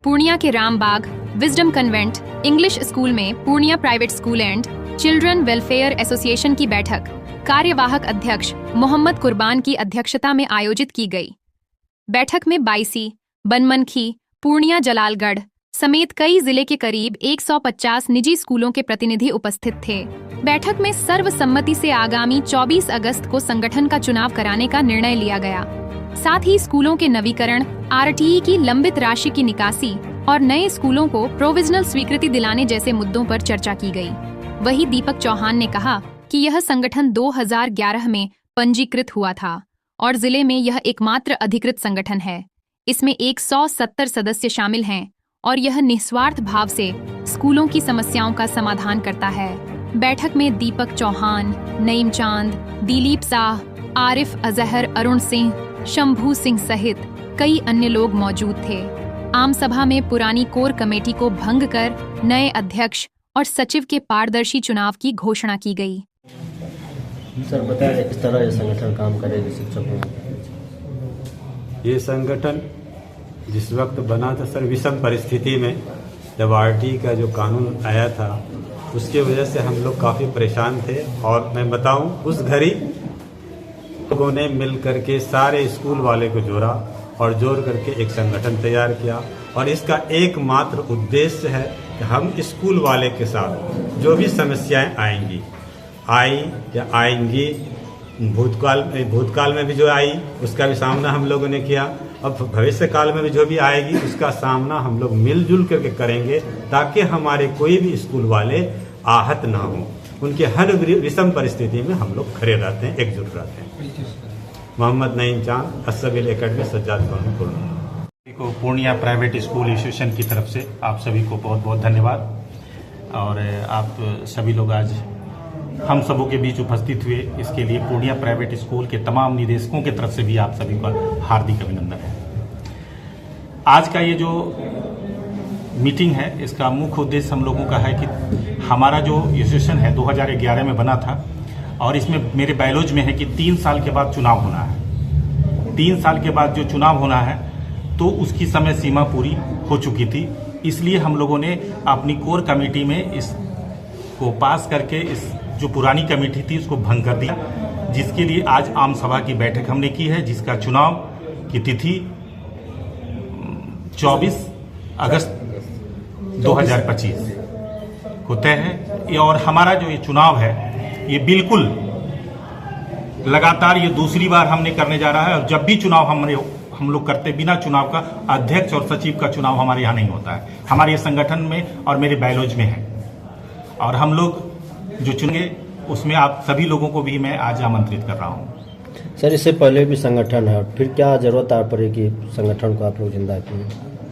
पूर्णिया के Rambagh wisdom convent English school में Purnia private school and children welfare association की बैठक कार्यवाहक अध्यक्ष मोहम्मद कुर्बान की अध्यक्षता में आयोजित की गई। बैठक में बाइसी, बनमनखी, पूर्णिया, जलालगढ़ समेत कई जिले के करीब 150 निजी स्कूलों के प्रतिनिधि उपस्थित थे। बैठक में सर्वसम्मति से आगामी 24 अगस्त को संगठन का चुनाव कराने का निर्णय लिया गया। साथ ही स्कूलों के नवीकरण, आरटीई की लंबित राशि की निकासी और नए स्कूलों को प्रोविजनल स्वीकृति दिलाने जैसे मुद्दों पर चर्चा की गई। वहीं दीपक चौहान ने कहा कि यह संगठन 2011 में पंजीकृत हुआ था और जिले में यह एकमात्र अधिकृत संगठन है। इसमें 170 सदस्य शामिल हैं और यह निस्वार्थ भाव से स्कूलों की समस्याओं का समाधान करता है। बैठक में दीपक चौहान, नईम चांद, दिलीप साह, आरिफ अजहर, अरुण सिंह, शंभू सिंह सहित कई अन्य लोग मौजूद थे। आम सभा में पुरानी कोर कमेटी को भंग कर नए अध्यक्ष और सचिव के पारदर्शी चुनाव की घोषणा की गई। सर बताएं किस तरह ये संगठन काम करेगा शिक्षकों? ये संगठन जिस वक्त बना था सर, विषम परिस्थिति में जब आरटीई का जो कानून आया था उसके वजह से हम लोग काफ़ी परेशान थे। और मैं बताऊं, उस घड़ी लोगों ने मिल करके सारे स्कूल वाले को जोड़ा और जोड़ करके एक संगठन तैयार किया। और इसका एकमात्र उद्देश्य है कि हम स्कूल वाले के साथ जो भी समस्याएं आई या आएंगी, भूतकाल में भी जो आई उसका भी सामना हम लोगों ने किया, अब भविष्य काल में भी जो भी आएगी उसका सामना हम लोग मिलजुल करके करेंगे, ताकि हमारे कोई भी स्कूल वाले आहत ना हो। उनके हर विषम परिस्थिति में हम लोग खड़े रहते हैं, एकजुट रहते हैं। मोहम्मद नईम चांद, असबिल एकेडमी, सज्जाद पूर्णिया। को पूर्णिया प्राइवेट स्कूल एसोसिएशन की तरफ से आप सभी को बहुत बहुत धन्यवाद। और आप सभी लोग आज हम सबों के बीच उपस्थित हुए, इसके लिए पूर्णिया प्राइवेट स्कूल के तमाम निदेशकों की तरफ से भी आप सभी का हार्दिक अभिनंदन है। आज का ये जो मीटिंग है, इसका मुख्य उद्देश्य हम लोगों का है कि हमारा जो एसोसिएशन है 2011 में बना था और इसमें मेरे बायोलॉजी में है कि 3 साल के बाद चुनाव होना है। 3 साल के बाद जो चुनाव होना है तो उसकी समय सीमा पूरी हो चुकी थी, इसलिए हम लोगों ने अपनी कोर कमेटी में इसको पास करके इस जो पुरानी कमेटी थी उसको भंग कर दिया, जिसके लिए आज आम सभा की बैठक हमने की है, जिसका चुनाव की तिथि 24 अगस्त 2025 को तय है। और हमारा जो ये चुनाव है ये बिल्कुल लगातार ये दूसरी बार हमने करने जा रहा है। और जब भी चुनाव हम लोग करते, बिना चुनाव का अध्यक्ष और सचिव का चुनाव हमारे यहाँ नहीं होता है, हमारे संगठन में और मेरे बायोलॉजी में है। और हम लोग जो चुनेंगे उसमें आप सभी लोगों को भी मैं आज आमंत्रित कर रहा हूँ। सर इससे पहले भी संगठन है, फिर क्या जरूरत आ पड़ी कि संगठन को आप लोग जिंदा किए?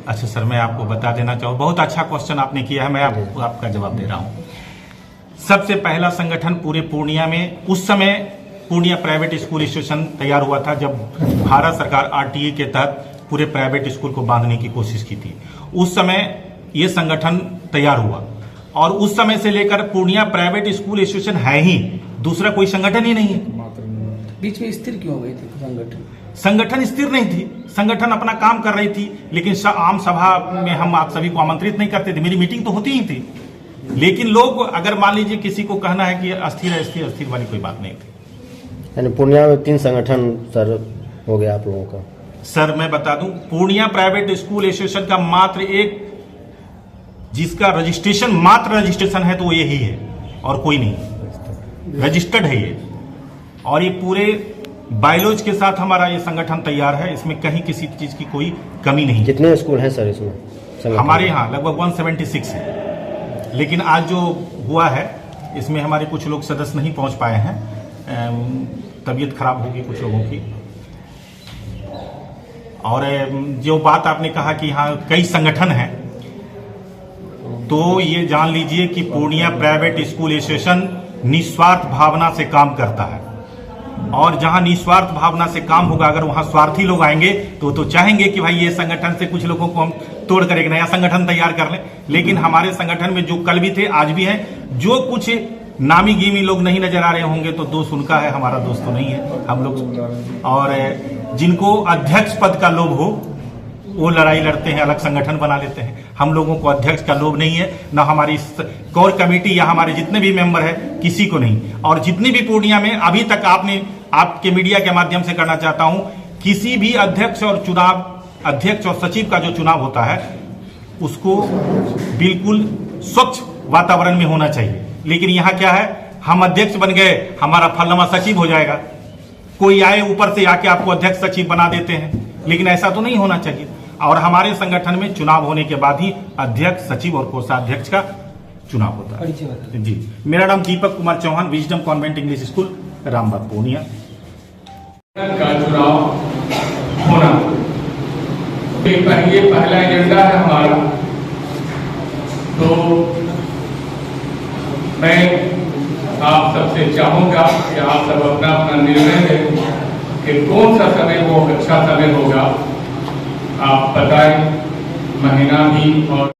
अच्छा सर, मैं आपको बता देना चाहूँ, बहुत अच्छा क्वेश्चन आपने किया है, मैं आपका जवाब दे रहा हूँ। सबसे पहला संगठन पूरे पूर्णिया में, उस समय पूर्णिया प्राइवेट स्कूल एसोसिएशन तैयार हुआ था जब भारत सरकार आरटीई के तहत पूरे प्राइवेट स्कूल को बांधने की कोशिश की थी। उस समय ये संगठन तैयार हुआ और उस समय से लेकर पूर्णिया प्राइवेट स्कूल एसोसिएशन है ही, दूसरा कोई संगठन ही नहीं है। बीच में स्थिर क्यों हो गई थी संगठन? संगठन स्थिर नहीं थी, संगठन अपना काम कर रही थी, लेकिन आम सभा में हम आप सभी को आमंत्रित नहीं करते थे। मेरी मीटिंग तो होती ही थी, लेकिन लोग अगर मान लीजिए किसी को कहना है कि अस्थिर है, अस्थिर वाली कोई बात नहीं थी। यानी पूर्णिया में 3 संगठन सर हो गया आप लोगों का? सर मैं बता दूं, पूर्णिया प्राइवेट स्कूल एसोसिएशन का मात्र एक, जिसका रजिस्ट्रेशन है तो वो यही है और कोई नहीं, रजिस्टर्ड है ये। और ये पूरे बायोलॉजी के साथ हमारा ये संगठन तैयार है, इसमें कहीं किसी चीज की कोई कमी नहीं। कितने स्कूल हैं सर इसमें? हमारे यहाँ लगभग 176 है, लेकिन आज जो हुआ है इसमें हमारे कुछ लोग सदस्य नहीं पहुंच पाए हैं, तबीयत खराब होगी कुछ लोगों की। और जो बात आपने कहा कि यहाँ कई संगठन हैं, तो ये जान लीजिए कि पूर्णिया प्राइवेट स्कूल एसोसिएशन निस्वार्थ भावना से काम करता है। और जहां निस्वार्थ भावना से काम होगा, अगर वहां स्वार्थी लोग आएंगे तो चाहेंगे कि भाई ये संगठन से कुछ लोगों को हम तोड़ कर एक नया संगठन तैयार कर लें। लेकिन हमारे संगठन में जो कल भी थे आज भी हैं, जो कुछ नामी गिमी लोग नहीं नजर आ रहे होंगे तो दोष उनका है, हमारा दोस्त तो नहीं है हम लोग। और जिनको अध्यक्ष पद का लोभ हो वो लड़ाई लड़ते हैं, अलग संगठन बना लेते हैं। हम लोगों को अध्यक्ष का लोभ नहीं है, ना हमारी कोर कमेटी या हमारे जितने भी मेंबर है, किसी को नहीं। और जितनी भी पूर्णिया में अभी तक आपके मीडिया के माध्यम से करना चाहता हूं, किसी भी अध्यक्ष और सचिव का जो चुनाव होता है उसको बिल्कुल स्वच्छ वातावरण में होना चाहिए। लेकिन यहाँ क्या है, हम अध्यक्ष बन गए, हमारा फलनामा सचिव हो जाएगा, कोई आए ऊपर से आके आपको अध्यक्ष सचिव बना देते हैं। लेकिन ऐसा तो नहीं होना चाहिए। और हमारे संगठन में चुनाव होने के बाद ही अध्यक्ष, सचिव और कोषाध्यक्ष का चुनाव होता है। जी, मेरा नाम Deepak Kumar Chauhan, wisdom convent English school, Rambagh, Purnia. का चुनाव होना ये पहला एजेंडा है हमारा। तो मैं आप सबसे चाहूंगा कि आप सब अपना अपना निर्णय लें कि कौन सा समय वो अच्छा समय होगा। आप बताएं, महीना भी और